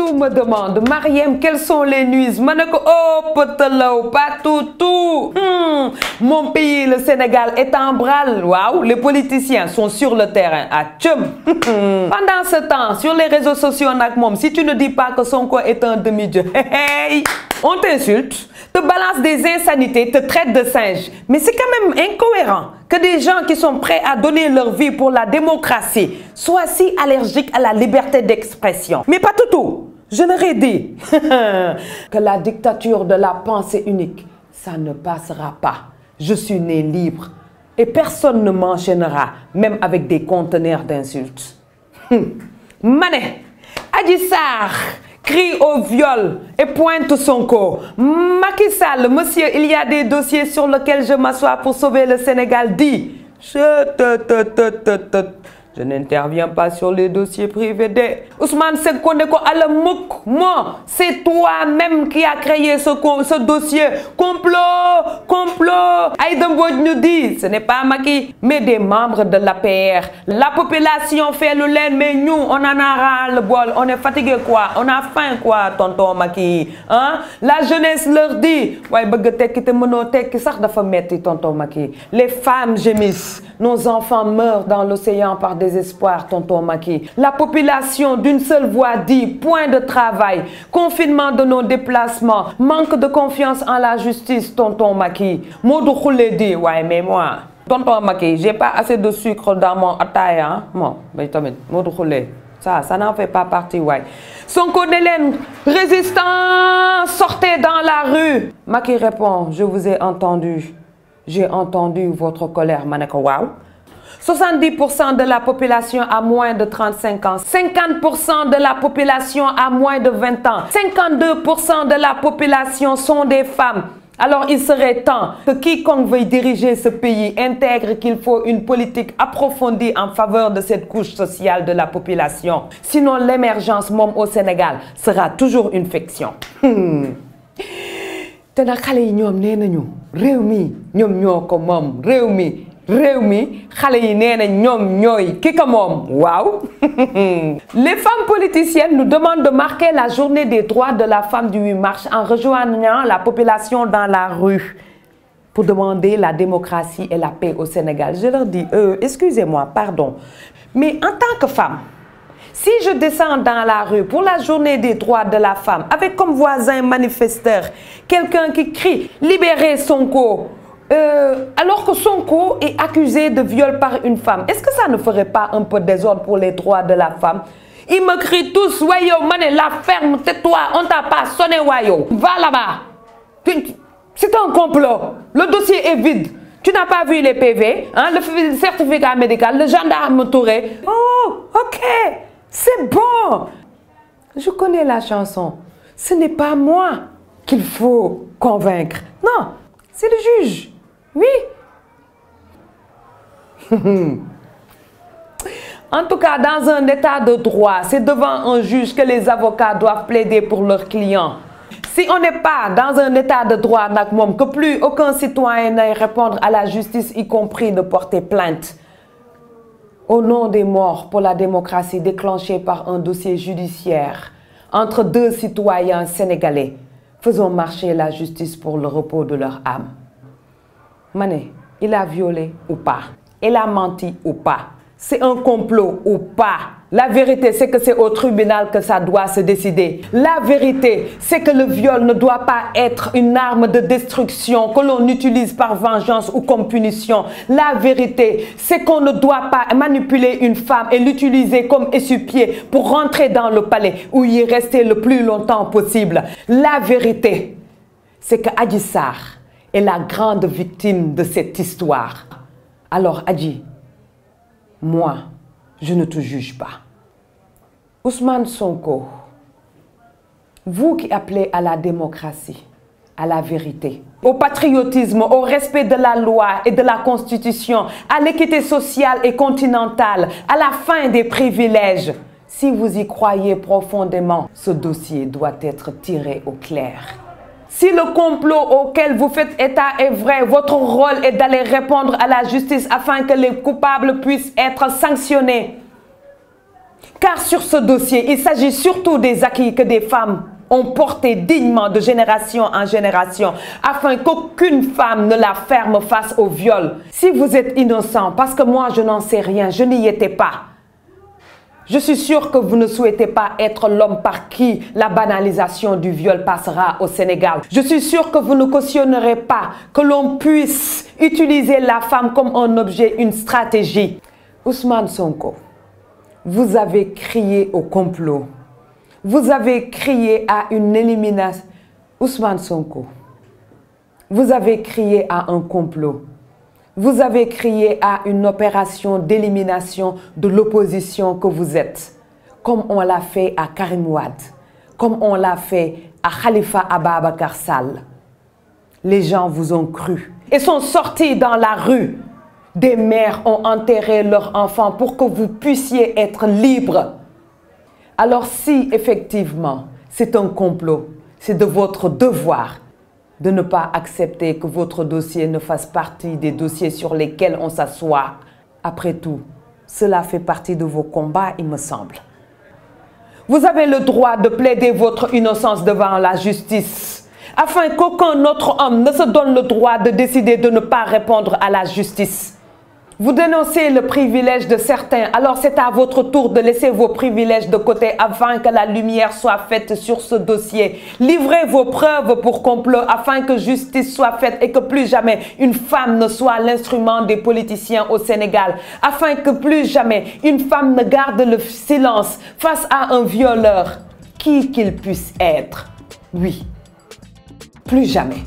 Tout me demande, Mariem, quelles sont les nuises? Maneko, oh, potelou, pas tout. Mon pays, le Sénégal, est en branle. Waouh, les politiciens sont sur le terrain. Ah, tchum. Pendant ce temps, sur les réseaux sociaux, si tu ne dis pas que Sonko est un demi-dieu, hey, on t'insulte, te balance des insanités, te traite de singe. Mais c'est quand même incohérent que des gens qui sont prêts à donner leur vie pour la démocratie soient si allergiques à la liberté d'expression. Mais pas tout. Je leur ai dit que la dictature de la pensée unique, ça ne passera pas. Je suis né libre et personne ne m'enchaînera, même avec des conteneurs d'insultes. Mané, Adji Sarr crie au viol et pointe Sonko. Macky Sall, monsieur, il y a des dossiers sur lesquels je m'assois pour sauver le Sénégal, dit. Je n'interviens pas sur les dossiers privés des Ousmane Sonko ne ko alamouk. Moi, c'est toi-même qui a créé ce dossier. Complot. Aïda Mbodj nous dit, ce n'est pas Macky, mais des membres de l'APR. La population fait le laine, mais nous, on en a ras le bol. On est fatigué quoi? On a faim quoi, tonton Macky? Hein? La jeunesse leur dit, ouais, tonton Macky. Les femmes gémissent. Nos enfants meurent dans l'océan par désespoir, tonton Macky. La population d'une seule voix dit point de travail, confinement de nos déplacements, manque de confiance en la justice, tonton Macky. Modou Khoulé dit, ouais, mais moi, tonton Macky, j'ai pas assez de sucre dans mon ataï, hein? Bon, mais tamit, Modou Khoulé, ça n'en fait pas partie, ouais. Sonko Délène, résistant, sortez dans la rue. Macky répond, je vous ai entendu. J'ai entendu votre colère, Maneko, wow. 70% de la population a moins de 35 ans, 50% de la population a moins de 20 ans, 52% de la population sont des femmes. Alors il serait temps que quiconque veuille diriger ce pays intègre qu'il faut une politique approfondie en faveur de cette couche sociale de la population. Sinon l'émergence même au Sénégal sera toujours une fiction. Te nag xale yi ñoom nee nañu réew mi ñoom ñoo ko moom réew mi xale yi nee nañ ñoom ñooy ki ko moom waaw. Les femmes politiciennes nous demandent de marquer la journée des droits de la femme du 8 mars en rejoignant la population dans la rue pour demander la démocratie et la paix au Sénégal. Je leur dis, excusez-moi, pardon, mais en tant que femme, si je descends dans la rue pour la journée des droits de la femme, avec comme voisin manifesteur quelqu'un qui crie « Libérez Sonko », alors que Sonko est accusé de viol par une femme, est-ce que ça ne ferait pas un peu désordre pour les droits de la femme? Ils me crient tous « Wayo, mané, la ferme, tais-toi, on t'a pas sonné, Wayo, va là-bas ». C'est un complot, le dossier est vide. Tu n'as pas vu les PV, hein, le certificat médical, le gendarme Touré. Oh, ok. C'est bon. Je connais la chanson. Ce n'est pas moi qu'il faut convaincre. Non, c'est le juge. Oui. En tout cas, dans un état de droit, c'est devant un juge que les avocats doivent plaider pour leurs clients. Si on n'est pas dans un état de droit, que plus aucun citoyen n'aille répondre à la justice, y compris de porter plainte, au nom des morts pour la démocratie déclenchée par un dossier judiciaire entre deux citoyens sénégalais, faisons marcher la justice pour le repos de leur âme. Mané, il a violé ou pas? Il a menti ou pas? C'est un complot ou pas? La vérité, c'est que c'est au tribunal que ça doit se décider. La vérité, c'est que le viol ne doit pas être une arme de destruction que l'on utilise par vengeance ou comme punition. La vérité, c'est qu'on ne doit pas manipuler une femme et l'utiliser comme essuie-pied pour rentrer dans le palais ou y rester le plus longtemps possible. La vérité, c'est que Adji Sarr est la grande victime de cette histoire. Alors Adji, moi, je ne te juge pas. Ousmane Sonko, vous qui appelez à la démocratie, à la vérité, au patriotisme, au respect de la loi et de la Constitution, à l'équité sociale et continentale, à la fin des privilèges, si vous y croyez profondément, ce dossier doit être tiré au clair. Si le complot auquel vous faites état est vrai, votre rôle est d'aller répondre à la justice afin que les coupables puissent être sanctionnés. Car sur ce dossier, il s'agit surtout des acquis que des femmes ont portés dignement de génération en génération, afin qu'aucune femme ne la ferme face au viol. Si vous êtes innocent, parce que moi je n'en sais rien, je n'y étais pas, je suis sûre que vous ne souhaitez pas être l'homme par qui la banalisation du viol passera au Sénégal. Je suis sûre que vous ne cautionnerez pas que l'on puisse utiliser la femme comme un objet, une stratégie. Ousmane Sonko, vous avez crié au complot. Vous avez crié à une élimination. Ousmane Sonko, vous avez crié à un complot. Vous avez crié à une opération d'élimination de l'opposition que vous êtes, comme on l'a fait à Karim Wade, comme on l'a fait à Khalifa Ababacar Sall. Les gens vous ont cru et sont sortis dans la rue. Des mères ont enterré leurs enfants pour que vous puissiez être libres. Alors si effectivement c'est un complot, c'est de votre devoir de ne pas accepter que votre dossier ne fasse partie des dossiers sur lesquels on s'assoit. Après tout, cela fait partie de vos combats, il me semble. Vous avez le droit de plaider votre innocence devant la justice, afin qu'aucun autre homme ne se donne le droit de décider de ne pas répondre à la justice. Vous dénoncez le privilège de certains, alors c'est à votre tour de laisser vos privilèges de côté afin que la lumière soit faite sur ce dossier. Livrez vos preuves pour complot afin que justice soit faite et que plus jamais une femme ne soit l'instrument des politiciens au Sénégal. Afin que plus jamais une femme ne garde le silence face à un violeur, qui qu'il puisse être. Oui, plus jamais.